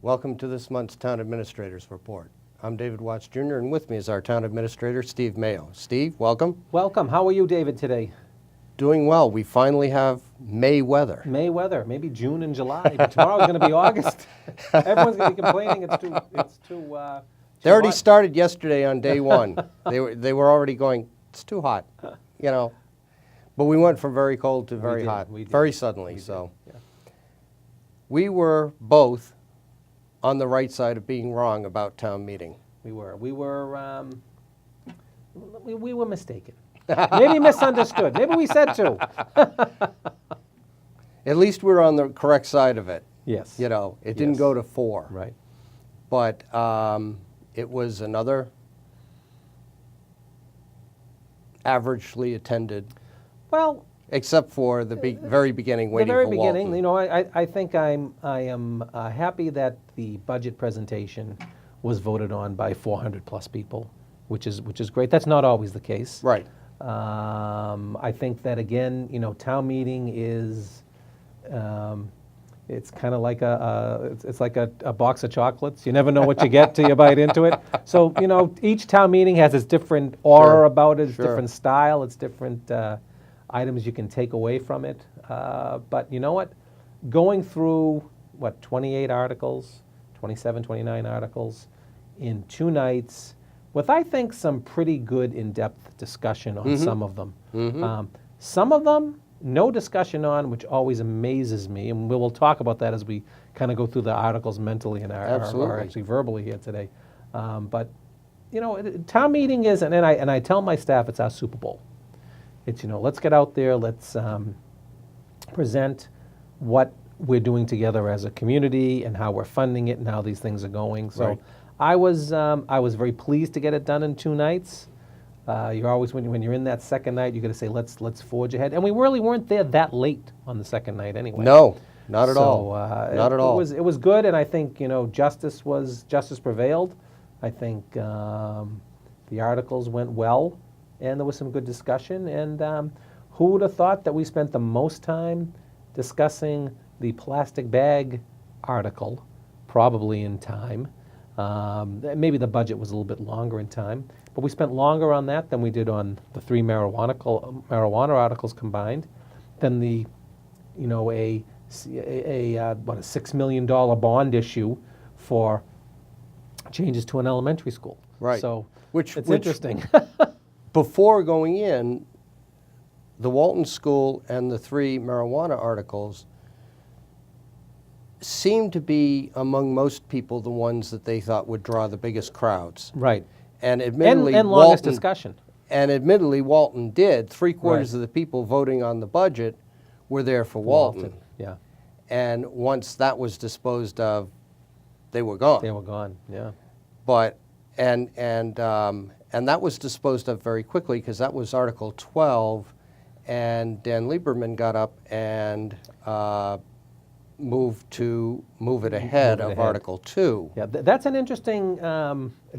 Welcome to this month's Town Administrator's Report. I'm David Watts Jr., and with me is our Town Administrator, Steve Mayo. Steve, welcome. Welcome. How are you, David, today? Doing well. We finally have May weather. May weather, maybe June and July, but tomorrow's going to be August. Everyone's going to be complaining it's too They already hot. started yesterday on day one. They were already going, it's too hot, you know. But we went from very cold to very hot, very suddenly. So we were both on the right side of being wrong about town meeting. We were mistaken. Maybe misunderstood. Maybe we said two. At least we're on the correct side of it. Yes. You know, it didn't go to 4. Right. But it was another averagely attended, Well, except for the very beginning waiting the very for beginning, Walton. you know, I think I am happy that the budget presentation was voted on by 400 plus people, which is great. That's not always the case. Right. I think that again, you know, town meeting is, it's kind of like it's like a box of chocolates. You never know what you get till you bite into it. So, you know, each town meeting has its different aura about it, its different style, its different items you can take away from it. But you know what? Going through, 28 articles, 27, 29 articles in 2 nights, with I think some pretty good in-depth discussion on some of them. Some of them, no discussion on, which always amazes me, and we will talk about that as we kind of go through the articles mentally and or actually verbally here today. But you know, town meeting is, and I tell my staff it's our Super Bowl. It's, you know, let's get out there, let's present what we're doing together as a community and how we're funding it and how these things are going. So. Right. I was very pleased to get it done in 2 nights. You're always, when you're in that second night, you're going to say, let's forge ahead. And we really weren't there that late on the second night anyway. No, not at all. Not at all. It was good, and I think, you know, justice prevailed. I think the articles went well, and there was some good discussion. And who would have thought that we spent the most time discussing the plastic bag article, probably in time. Maybe the budget was a little bit longer in time, but we spent longer on that than we did on the 3 marijuana articles combined. Then the, you know, a $6 million bond issue for changes to an elementary school. Right. So which interesting. Before going in, the Walton School and the 3 marijuana articles seemed to be, among most people, the ones that they thought would draw the biggest crowds. Right. And admittedly, And longest discussion. And admittedly, Walton did. 3/4 of the people voting on the budget were there for Walton. Yeah. And once that was disposed of, they were gone. They were gone. Yeah. But and that was disposed of very quickly because that was Article 12, and Dan Lieberman got up and move it ahead of Article 2. Yeah, that's an interesting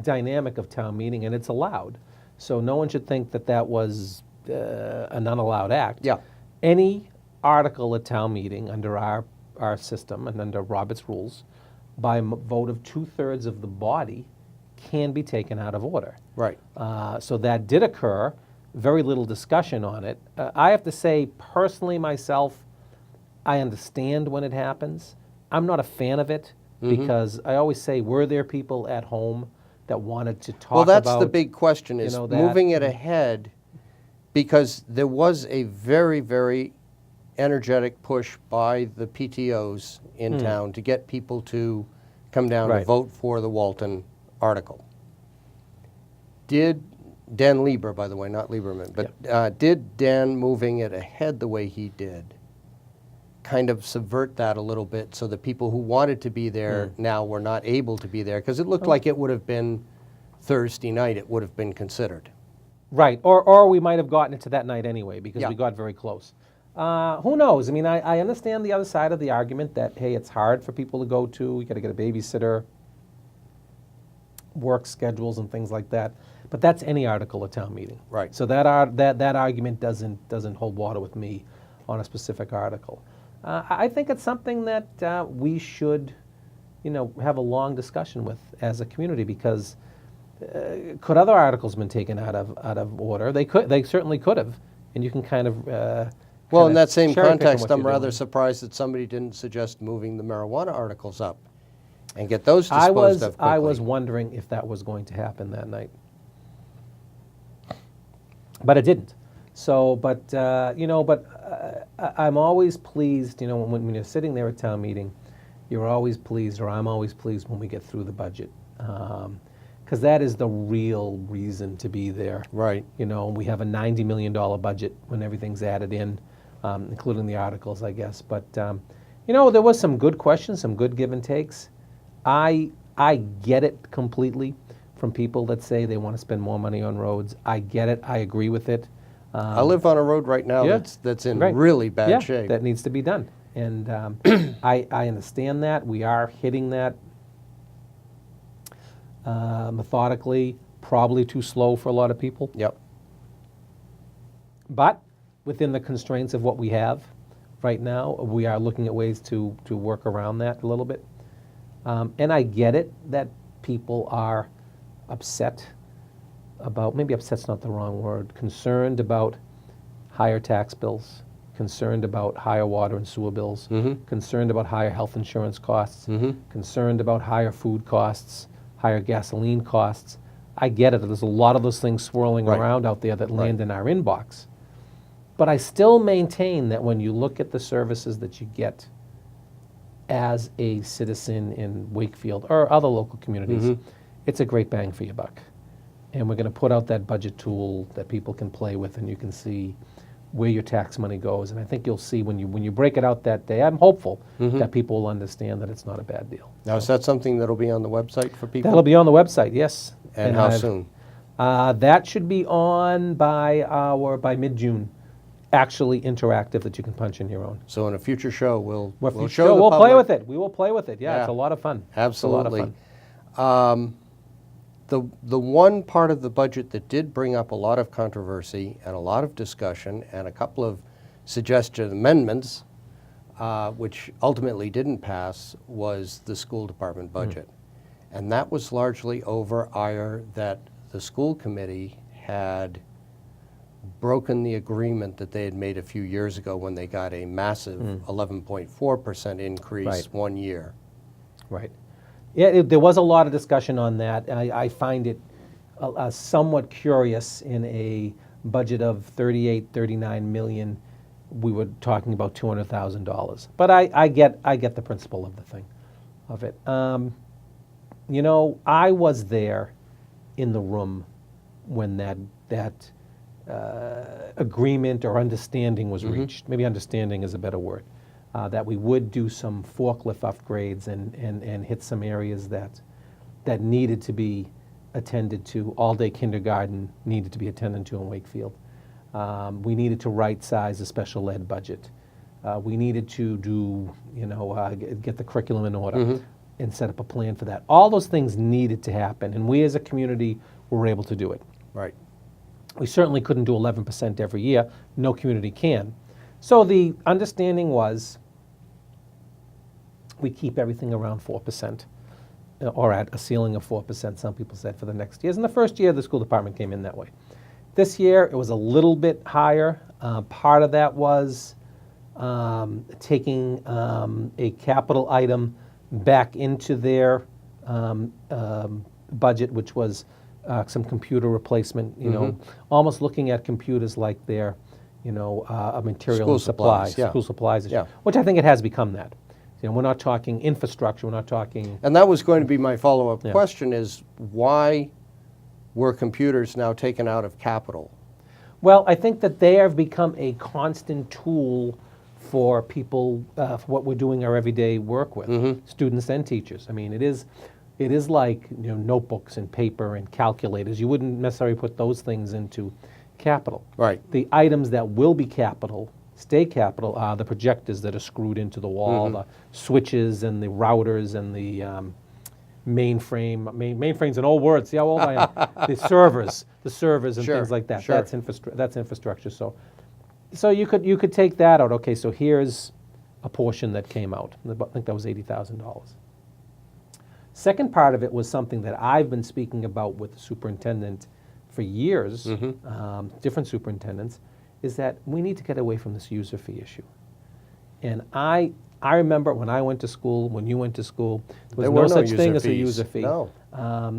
dynamic of town meeting, and it's allowed. So no one should think that was an unallowed act. Yeah. Any article at town meeting under our system and under Robert's rules, by vote of 2/3 of the body, can be taken out of order. Right. So that did occur. Very little discussion on it. I have to say, personally, myself, I understand when it happens. I'm not a fan of it because I always say, were there people at home that wanted to talk about... Well, that's the big question, is moving it that, ahead, because there was a very, very energetic push by the PTOs in town to get people to come down and vote for the Walton article. Did Dan Lieber, by the way, not Lieberman, but did Dan moving it ahead the way he did kind of subvert that a little bit so that people who wanted to be there now were not able to be there? Because it looked like it would have been Thursday night, it would have been considered. Right, or we might have gotten it to that night anyway because we got very close. Who knows? I mean, I understand the other side of the argument that, hey, it's hard for people to go to, you got to get a babysitter, work schedules and things like that. But that's any article at town meeting. Right. So that argument doesn't hold water with me on a specific article. I think it's something that we should have a long discussion with as a community, because could other articles been taken out of order? They certainly could have, and you can kind of Well, in that same cherry-pick on context, what I'm you're rather doing. surprised that somebody didn't suggest moving the marijuana articles up and get those disposed of quickly. I was wondering if that was going to happen that night, but it didn't. So, I'm always pleased, when you're sitting there at town meeting, you're always pleased, or I'm always pleased when we get through the budget, because that is the real reason to be there. Right. We have a $90 million budget when everything's added in, including the articles, I guess. But, there was some good questions, some good give and takes. I get it completely from people that say they want to spend more money on roads. I get it. I agree with it. I live on a road right now Yeah. that's in Right. really bad Yeah, shape. that needs to be done. And I understand that. We are hitting that methodically, probably too slow for a lot of people. Yep. But within the constraints of what we have right now, we are looking at ways to work around that a little bit. And I get it that people are upset about, maybe upset's not the wrong word, concerned about higher tax bills, concerned about higher water and sewer bills, concerned about higher health insurance costs, concerned about higher food costs, higher gasoline costs. I get it. There's a lot of those things swirling Right. around out there that land in our inbox. But I still maintain that when you look at the services that you get as a citizen in Wakefield or other local communities, it's a great bang for your buck. And we're going to put out that budget tool that people can play with, and you can see where your tax money goes. And I think you'll see when you break it out that day, I'm hopeful that people will understand that it's not a bad deal. Now, is that something that'll be on the website for people? That'll be on the website, yes. And how I've- soon? That should be on by mid-June. Actually interactive, that you can punch in your own. So in a future show, we'll We'll show the we'll play public- with it. We will play with it. Yeah, it's Yeah. a lot of fun. Absolutely. It's a lot of fun. The one part of the budget that did bring up a lot of controversy and a lot of discussion and a couple of suggested amendments, which ultimately didn't pass, was the school department budget. And that was largely over ire that the school committee had broken the agreement that they had made a few years ago when they got a massive 11.4% increase Right. 1 year. Right. Yeah, there was a lot of discussion on that. I find it somewhat curious. In a budget of 38, 39 million, we were talking about $200,000. But I get the principle of the thing, of it. I was there in the room when that agreement or understanding was reached. Maybe understanding is a better word. That we would do some forklift upgrades and hit some areas that needed to be attended to. All-day kindergarten needed to be attended to in Wakefield. We needed to right-size the special ed budget. We needed to do, get the curriculum in order and set up a plan for that. All those things needed to happen, and we as a community were able to do it. Right. We certainly couldn't do 11% every year. No community can. So the understanding was we keep everything around 4%, or at a ceiling of 4%, some people said, for the next years. And the first year, the school department came in that way. This year, it was a little bit higher. Part of that was taking a capital item back into their budget, which was some computer replacement, almost looking at computers like their, a material School and supplies, supplies, yeah. school supplies issue, Yeah. which I think it has become that. We're not talking infrastructure, we're not talking... And that was going to be my follow-up Yeah. question is, why were computers now taken out of capital? Well, I think that they have become a constant tool for people, for what we're doing our everyday work with, students and teachers. I mean, it is like notebooks and paper and calculators. You wouldn't necessarily put those things into capital. Right. The items that will be capital, stay capital, are the projectors that are screwed into the wall, the switches and the routers and the mainframe's an old word. See how old I am? The servers and Sure, things like that. sure. That's infrastructure. So you could take that out. Okay, so here's a portion that came out. I think that was $80,000. Second part of it was something that I've been speaking about with the superintendent for years, different superintendents, is that we need to get away from this user fee issue. And I remember when I went to school, when you went to school, there was no such thing as a user fee. No.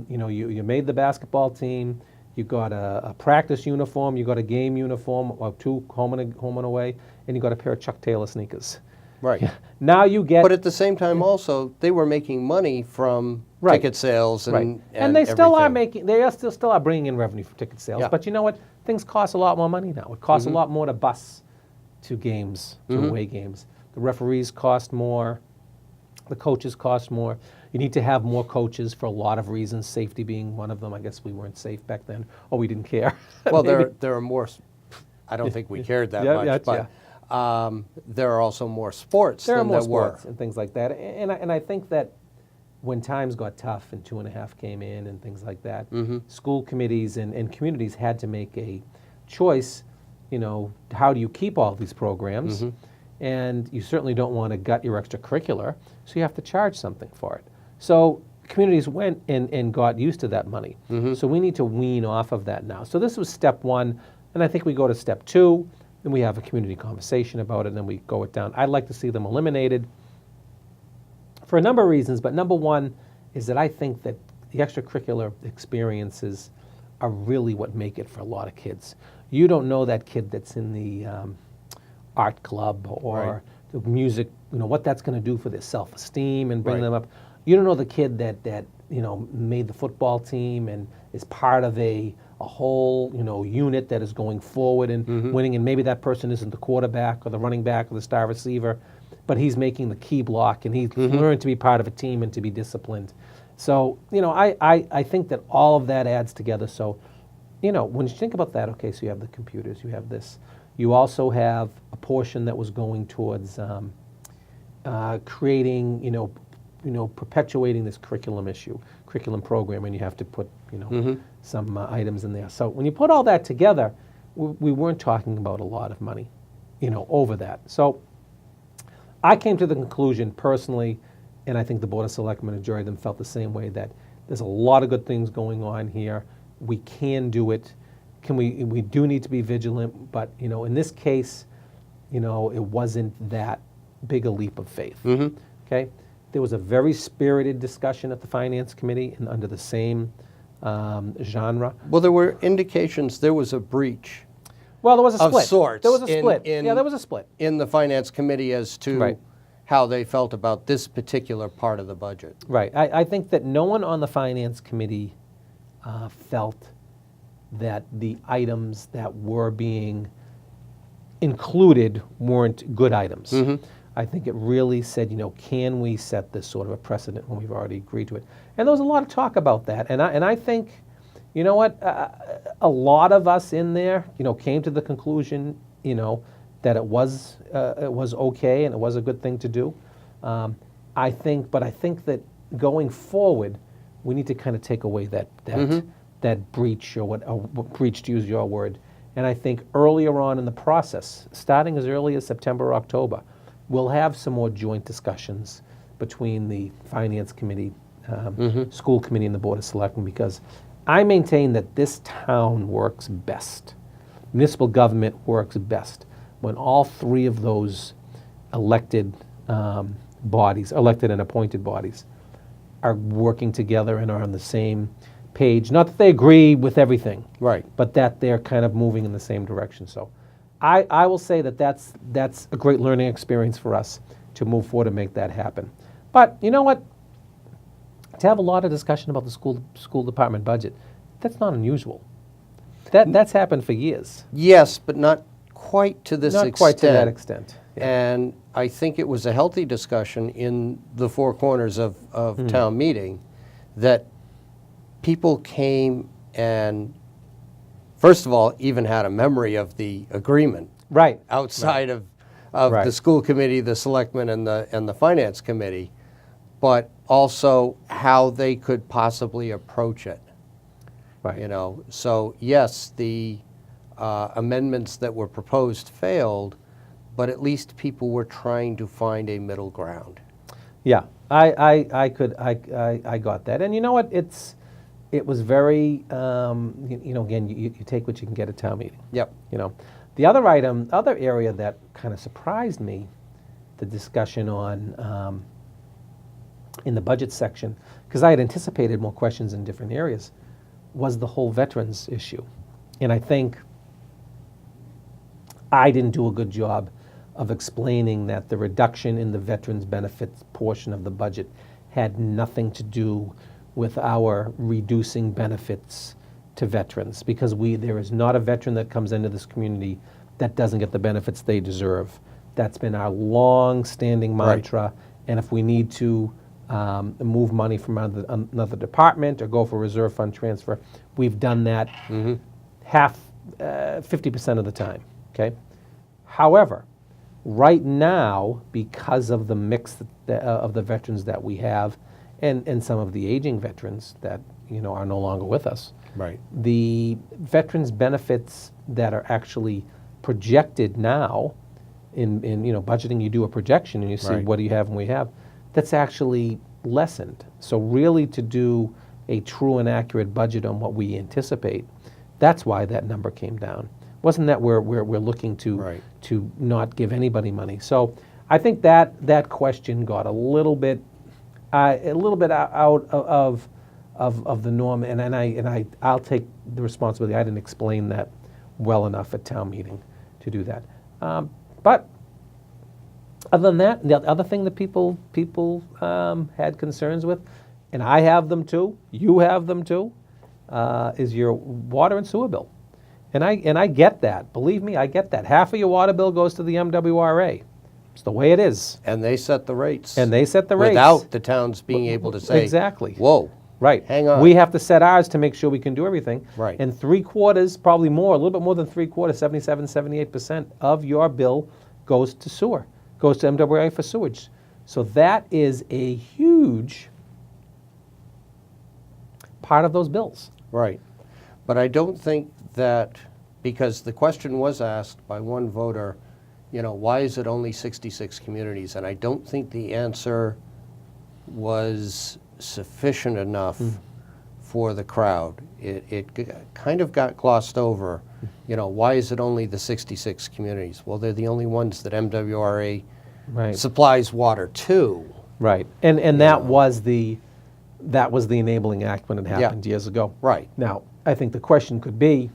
You made the basketball team, you got a practice uniform, you got a game uniform, or two home and away, and you got a pair of Chuck Taylor sneakers. Right. Now you get... But at the same time also, they were making money from ticket sales and they still are everything. still are bringing in revenue from ticket sales. Yeah. But you know what? Things cost a lot more money now. It costs a lot more to bus to games, to away games. The referees cost more. The coaches cost more. You need to have more coaches for a lot of reasons, safety being one of them. I guess we weren't safe back then, or we didn't care. Well, there are more. I don't think we cared that much, but there are also more sports there than are more there were. sports and things like that. And I think that when times got tough and 2.5 came in and things like that, school committees and communities had to make a choice. How do you keep all these programs? And you certainly don't want to gut your extracurricular, so you have to charge something for it. So communities went and got used to that money. So we need to wean off of that now. So this was step one, and I think we go to step two, and we have a community conversation about it, and then we go it down. I'd like to see them eliminated for a number of reasons, but number one is that I think that the extracurricular experiences are really what make it for a lot of kids. You don't know that kid that's in the art club or the music, what that's going to do for their self-esteem and bring them up. You don't know the kid that made the football team and is part of a whole unit that is going forward and winning, and maybe that person isn't the quarterback or the running back or the star receiver, but he's making the key block and he's learned to be part of a team and to be disciplined. So I think that all of that adds together. So when you think about that, okay, so you have the computers, you have this. You also have a portion that was going towards creating, perpetuating this curriculum program, and you have to put, some items in there. So when you put all that together, we weren't talking about a lot of money, over that. So I came to the conclusion personally, and I think the Board of Selectmen, a majority of them felt the same way, that there's a lot of good things going on here. We can do it. We do need to be vigilant, but in this case, it wasn't that big a leap of faith. Okay, there was a very spirited discussion at the Finance Committee and under the same genre. Well, there were indications there was a breach. Well, there was a split. Of sorts. There was a split. Yeah, there was a split in the Finance Committee as to how they felt about this particular part of the budget. Right. I think that no one on the Finance Committee felt that the items that were being included weren't good items. I think it really said, can we set this sort of a precedent when we've already agreed to it? And there was a lot of talk about that. And I think, a lot of us in there, came to the conclusion, that it was okay and it was a good thing to do. I think that going forward, we need to kind of take away that breach, or breach, to use your word. And I think earlier on in the process, starting as early as September or October, we'll have some more joint discussions between the Finance Committee, School Committee, and the Board of Selectmen, because I maintain that this town works best, municipal government works best, when all three of those elected bodies, elected and appointed bodies, are working together and are on the same page. Not that they agree with everything, but that they're kind of moving in the same direction. So I will say that that's a great learning experience for us to move forward and make that happen. But you know what? To have a lot of discussion about the school department budget, that's not unusual. That's happened for years. Yes, but not quite to this extent. Not quite to that extent. Yeah. And I think it was a healthy discussion in the four corners of town meeting, that people came and, first of all, even had a memory of the agreement. Outside of the school committee, the selectmen, and the finance committee, but also how they could possibly approach it. So yes, the amendments that were proposed failed, but at least people were trying to find a middle ground. Yeah, I got that, and you know what? It was very again you take what you can get at town meeting. Yep. The other area that kind of surprised me, the discussion on in the budget section, because I had anticipated more questions in different areas, was the whole veterans issue, and I think I didn't do a good job of explaining that the reduction in the veterans benefits portion of the budget had nothing to do with our reducing benefits to veterans, because there is not a veteran that comes into this community that doesn't get the benefits they deserve. That's been our long-standing mantra, and if we need to move money from another department or go for reserve fund transfer, we've done that 50% of the time. Okay. However, right now, because of the mix of the veterans that we have, and some of the aging veterans that are no longer with us, Right. the veterans benefits that are actually projected now in budgeting, you do a projection and you see Right. what do you have and we have, that's actually lessened. So really, to do a true and accurate budget on what we anticipate, that's why that number came down. Wasn't that we're looking to Right. to not give anybody money. So I think that question got a little bit out of the norm, and I'll take the responsibility. I didn't explain that well enough at town meeting to do that. But other than that, the other thing that people had concerns with, and I have them too, you have them too, is your water and sewer bill. And I get that. Believe me, I get that. Half of your water bill goes to the MWRA. It's the way it is. And they set the rates. And they set the rates. Without the towns being able to say, exactly. Whoa. Right. Hang on. We have to set ours to make sure we can do everything. Right. And 3/4, probably more, a little bit more than 3/4, 77, 78% of your bill goes to sewer, goes to MWRA for sewage. So that is a huge part of those bills. Right. But I don't think that, because the question was asked by one voter, why is it only 66 communities? And I don't think the answer was sufficient enough for the crowd. It kind of got glossed over. Why is it only the 66 communities? Well, they're the only ones that MWRA supplies water to. Right. And that was the enabling act when it happened years ago. Right. Now, I think the question could be,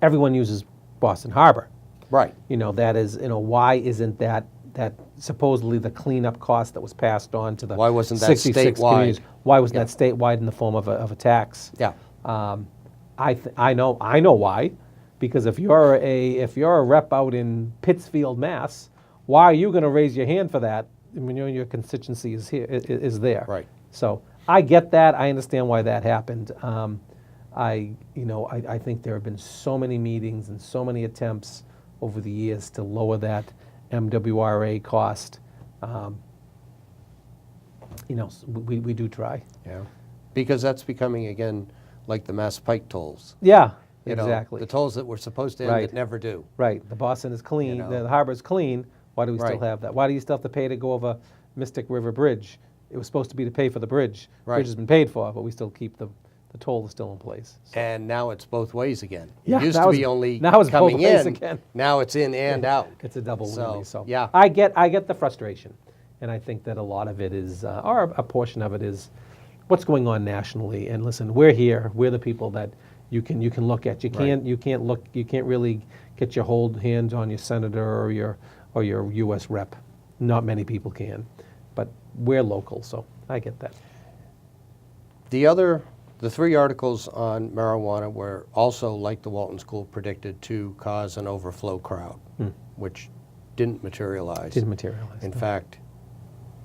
everyone uses Boston Harbor. Right. That is, why isn't that supposedly the cleanup cost that was passed on to the Why wasn't that 66 statewide? communities? Why wasn't that statewide in the form of a tax? Yeah. I know why, because if you're a rep out in Pittsfield, Mass, why are you going to raise your hand for that when your constituency is there? Right. So I get that. I understand why that happened. I think there have been so many meetings and so many attempts over the years to lower that MWRA cost. We do try. Yeah. Because that's becoming, again, like the Mass Pike tolls. Yeah, You know, exactly. the tolls that were supposed to end Right. that never do. Right. The Boston is clean. You know. The harbor is clean. Why do we still Right. have that? Why do you still have to pay to go over Mystic River Bridge? It was supposed to be to pay for the bridge. Right. Bridge has been paid for, but we still keep the toll is still in place. So- And now it's both ways again. Yeah, It used now to it's- be only now it's both coming ways in. again. Now it's in and out. It's a double whammy. So yeah. I get the frustration, and I think that a lot of it is, or a portion of it is, what's going on nationally. And listen, we're here. We're the people that you can look at. You can't really get your hands on your senator or your U.S. rep. Not many people can, but we're local, so I get that. The three articles on marijuana were also, like the Walton School predicted, to cause an overflow crowd, which didn't materialize. Didn't materialize. In no. fact,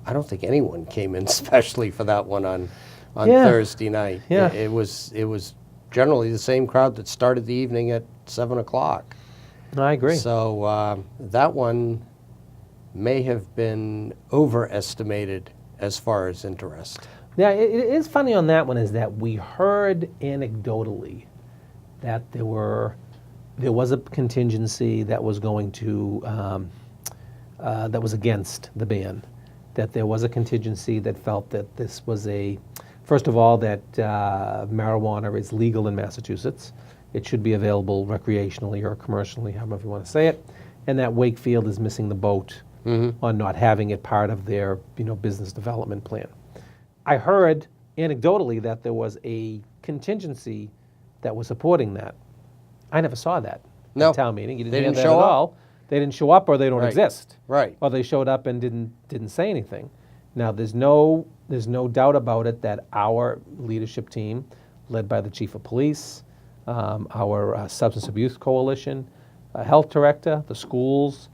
I don't think anyone came in especially for that one on Yeah. Thursday night. Yeah. It was generally the same crowd that started the evening at 7 o'clock. I agree. So that one may have been overestimated as far as interest. Yeah, it is funny on that one is that we heard anecdotally that there was a contingency that was going to that was against the ban, that there was a contingency that felt that this was first of all, that marijuana is legal in Massachusetts. It should be available recreationally or commercially, however you want to say it, and that Wakefield is missing the boat on not having it part of their business development plan. I heard anecdotally that there was a contingency that was supporting that. I never saw that No. at town meeting. You didn't They hear didn't that show at up? all. They didn't show up, or they don't Right. exist. Right. Or they showed up and didn't say anything. Now there's no doubt about it that our leadership team, led by the chief of police, our substance abuse coalition, health director, the schools,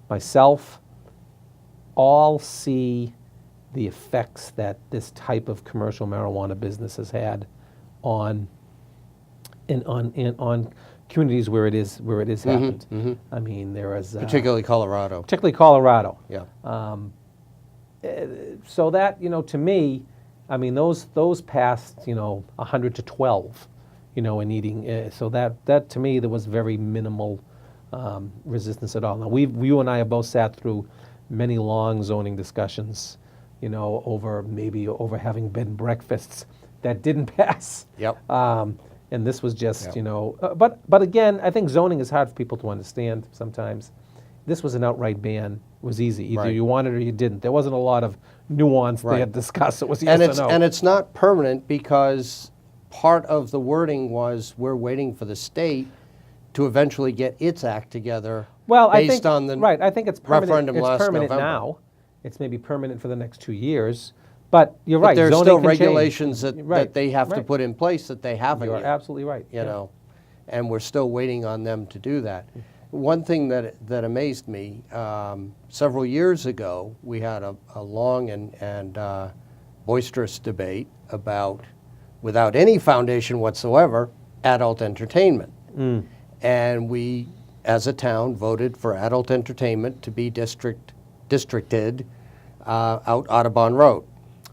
myself, all see the effects that this type of commercial marijuana business has had on communities where it is happened. I mean, there is Particularly Colorado. Colorado. Yeah. So that to me, I mean, those passed 100 to 12, in eating. So that to me there was very minimal resistance at all. Now you and I have both sat through many long zoning discussions, over having bed and breakfasts that didn't pass. Yep. And this was just, Yep. but again, I think zoning is hard for people to understand sometimes. This was an outright ban. It was easy. Either Right. you wanted it or you didn't. There wasn't a lot of nuance they Right. had discussed. It was yes or no. And it's not permanent because part of the wording was we're waiting for the state to eventually get its act together well, I based think, on the right. I think it's permanent. referendum It's last permanent November. now. It's maybe permanent for the next 2 years. But you're But right. there's zoning still can change. regulations that Right, they have to right. put in place that they haven't You're yet. absolutely right. You know, and we're still waiting on them to do that. One thing that amazed me, several years ago, we had a long and boisterous debate about, without any foundation whatsoever, adult entertainment. And we, as a town, voted for adult entertainment to be districted out Audubon Road.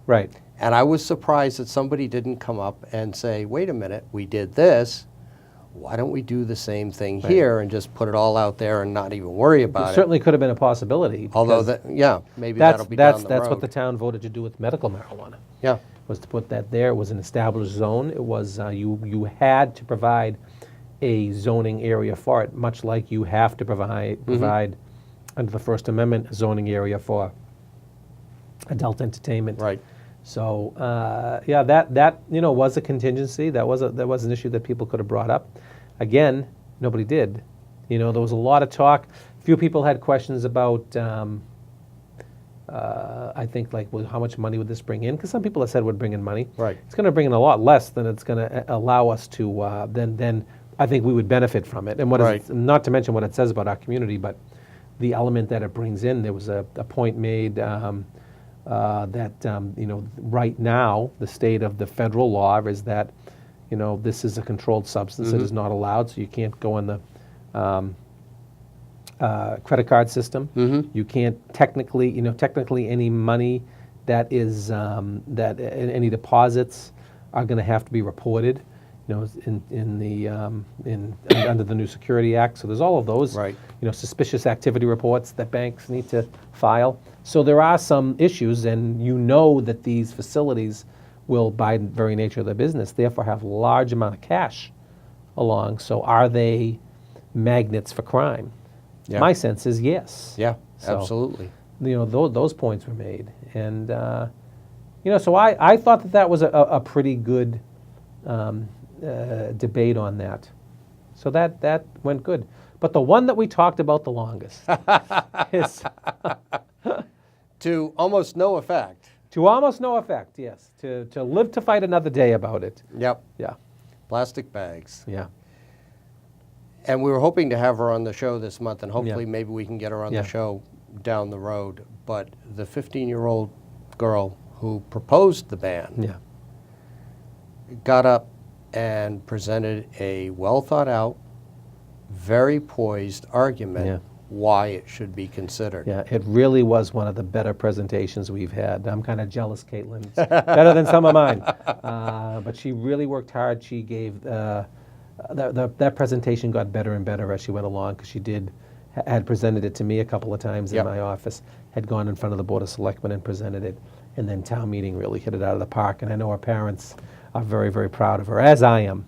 Right. And I was surprised that somebody didn't come up and say, wait a minute, we did this. Why don't we do the same thing here and just put it all out there and not even worry It about it? certainly could have been a possibility. Although, because maybe that'll be down the road. that's what the town voted to do with medical marijuana. Yeah, Was to put that there. It was an established zone. It was you had to provide a zoning area for it, much like you have to provide under the First Amendment a zoning area for adult entertainment. right. So that was a contingency. That was an issue that people could have brought up. Again, nobody did. There was a lot of talk. Few people had questions about. I think how much money would this bring in? Because some people have said it would bring in money. Right. It's going to bring in a lot less than it's going to allow us to. Then I think we would benefit from it. And Right. not to mention what it says about our community, but the element that it brings in. There was a point made. That right now the state of the federal law is that this is a controlled substance. It is not allowed, so you can't go in the credit card system. You can't technically any money that is any deposits are going to have to be reported. Under the new Security Act. So there's all of those. Right. Suspicious activity reports that banks need to file. So there are some issues, and that these facilities will, by the very nature of their business, therefore have large amount of cash along. So are they magnets for crime? Yeah. My sense is yes. Yeah, So, absolutely. those points were made, and so I thought that was a pretty good debate on that. So that went good. But the one that we talked about the longest is To almost no effect. to almost no effect. Yes, to live to fight another day about it. Yep, Yeah, plastic bags. yeah. And we were hoping to have her on the show this month, and hopefully Yeah. maybe we can get her on Yeah. the show down the road. But the 15-year-old girl who proposed the ban Yeah. got up and presented a well-thought-out, very poised argument Yeah. why it should be considered. Yeah, it really was one of the better presentations we've had. I'm kind of jealous, Caitlin. It's better than some of mine. But she really worked hard. She gave that presentation got better and better as she went along because she did had presented it to me a couple of times in Yep. my office, had gone in front of the Board of Selectmen and presented it, and then town meeting really hit it out of the park. And I know our parents are very, very proud of her, as I am.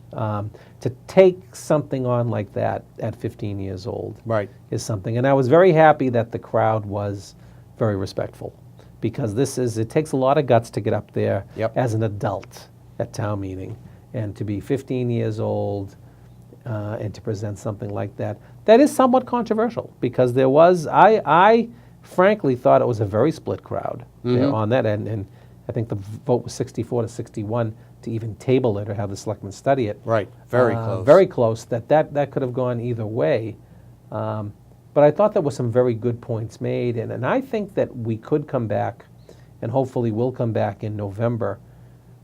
To take something on like that at 15 years old Right. is something. And I was very happy that the crowd was very respectful, because it takes a lot of guts to get up there Yep. as an adult at town meeting, and to be 15 years old and to present something like that. That is somewhat controversial, because there was, I frankly thought it was a very split crowd there on that end, and I think the vote was 64 to 61 to even table it or have the selectmen study it. Right. Very close. Very close. That could have gone either way. But I thought there were some very good points made, and I think that we could come back, and hopefully will come back in November,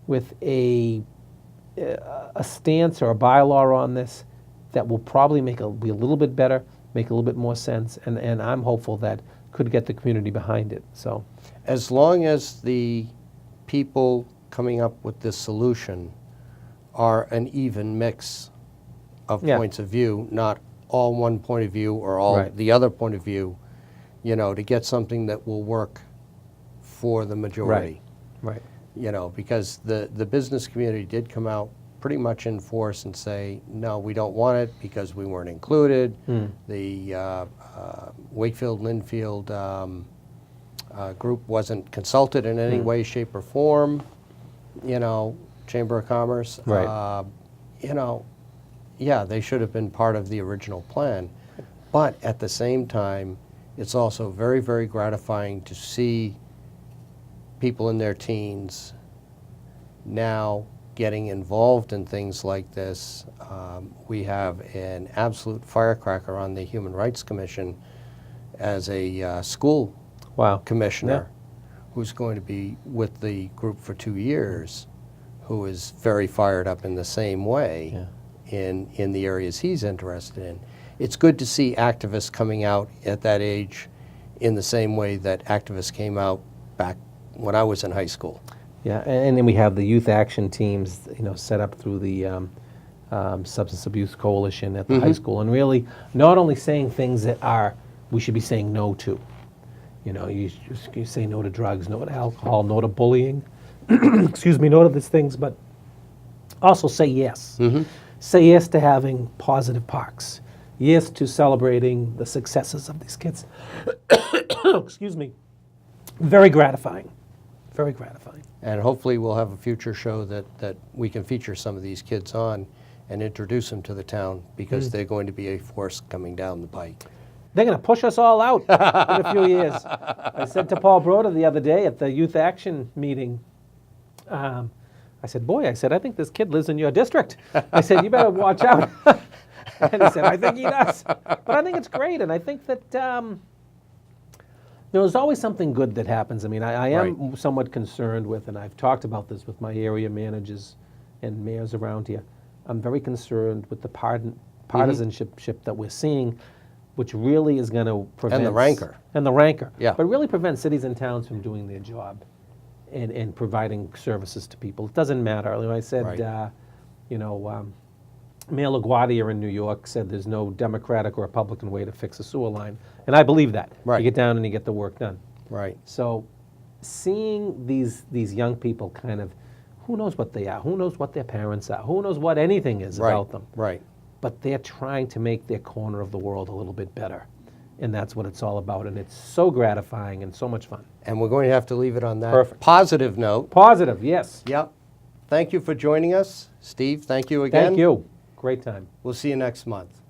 with a stance or a bylaw on this that will probably be a little bit better, make a little bit more sense, and I'm hopeful that could get the community behind it. So, As long as the people coming up with this solution are an even mix of Yeah. points of view, not all one point of view or all Right. the other point of view, to get something that will work for the majority. right. Because the business community did come out pretty much in force and say, no, we don't want it because we weren't included. The Wakefield, Linfield group wasn't consulted in any way, shape, or form. Chamber of Commerce. Right. Yeah, they should have been part of the original plan. But at the same time, it's also very, very gratifying to see people in their teens now getting involved in things like this. We have an absolute firecracker on the Human Rights Commission as a school Wow. commissioner who's going to be with the group for 2 years, who is very fired up in the same way in the areas he's interested in. It's good to see activists coming out at that age in the same way that activists came out back when I was in high school. Yeah, and then we have the youth action teams, set up through the Substance Abuse Coalition at the high school, and really not only saying things that we should be saying no to. You say no to drugs, no to alcohol, no to bullying, excuse me, no to these things, but also say yes. Say yes to having positive parks. Yes to celebrating the successes of these kids. Excuse me. Very gratifying. Very gratifying. And hopefully we'll have a future show that we can feature some of these kids on and introduce them to the town, because they're going to be a force coming down the pike. They're going to push us all out in a few years. I said to Paul Broder the other day at the Youth Action meeting, I said, I think this kid lives in your district. I said, you better watch out. And he said, I think he does. But I think it's great, and I think that there's always something good that happens. I mean, I am somewhat concerned with, and I've talked about this with my area managers and mayors around here, I'm very concerned with the partisanship that we're seeing, which really is going to prevent... And the rancor. And the rancor. Yeah. But really prevents cities and towns from doing their job and providing services to people. It doesn't matter. I said, Mayor LaGuardia in New York said there's no Democratic or Republican way to fix a sewer line. And I believe that. Right. You get down and you get the work done. Right. So seeing these young people kind of, who knows what they are, who knows what their parents are, who knows what anything is about them. Right. But they're trying to make their corner of the world a little bit better. And that's what it's all about. And it's so gratifying and so much fun. And we're going to have to leave it on that Perfect. positive note. Positive, yes. Yep. Thank you for joining us. Steve, thank you again. Thank you. Great time. We'll see you next month.